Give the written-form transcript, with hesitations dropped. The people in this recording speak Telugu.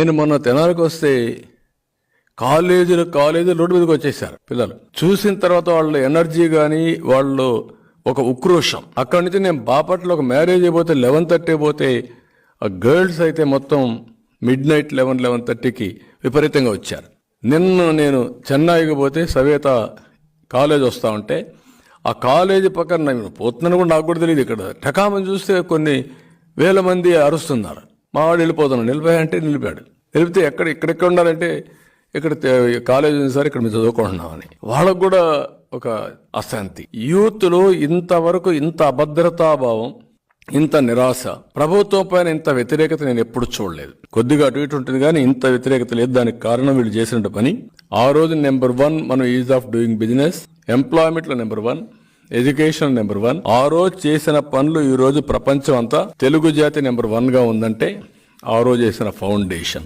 నేను మొన్న తెనాలికి వస్తే కాలేజీలు రోడ్డు మీదకి వచ్చేసారు పిల్లలు. చూసిన తర్వాత వాళ్ళ ఎనర్జీ కానీ వాళ్ళు ఒక ఉక్రోషం. అక్కడి నుంచి నేను బాపట్ల ఒక మ్యారేజ్ అయిపోతే 11:30 పోతే ఆ గర్ల్స్ అయితే మొత్తం మిడ్ నైట్ 11:30కి విపరీతంగా వచ్చారు. నిన్న నేను చెన్నైకి పోతే సవేత కాలేజ్ వస్తూ ఉంటే ఆ కాలేజీ పక్కన నేను పోతున్నాను కూడా నాకు కూడా తెలియదు. ఇక్కడ టకామని చూస్తే కొన్ని వేల మంది అరుస్తున్నారు. మా వాడు వెళ్ళిపోతున్నాడు. నిలిపాయంటే నిలిపాడు. నిలిపితే ఇక్కడెక్కడ ఉండాలంటే ఇక్కడ కాలేజ్ ఉంది సార్, ఇక్కడ మేము చదువుకుంటున్నామని. వాళ్ళకు కూడా ఒక అశాంతి. యూత్లో ఇంతవరకు ఇంత అభద్రతాభావం, ఇంత నిరాశ, ప్రభుత్వం పైన ఇంత వ్యతిరేకత నేను ఎప్పుడు చూడలేదు. కొద్దిగా అటు ఇటు ఉంటుంది కానీ ఇంత వ్యతిరేకత లేదు. దానికి కారణం వీళ్ళు చేసిన పని. ఆ రోజు నెంబర్ 1 మనం is of doing business, employment లో నెంబర్ 1, ఎడ్యుకేషన్ నెంబర్ 1. ఆ రోజు చేసిన పనులు ఈ రోజు ప్రపంచం అంతా తెలుగు జాతి నెంబర్ 1గా ఉందంటే ఆ రోజు చేసిన ఫౌండేషన్.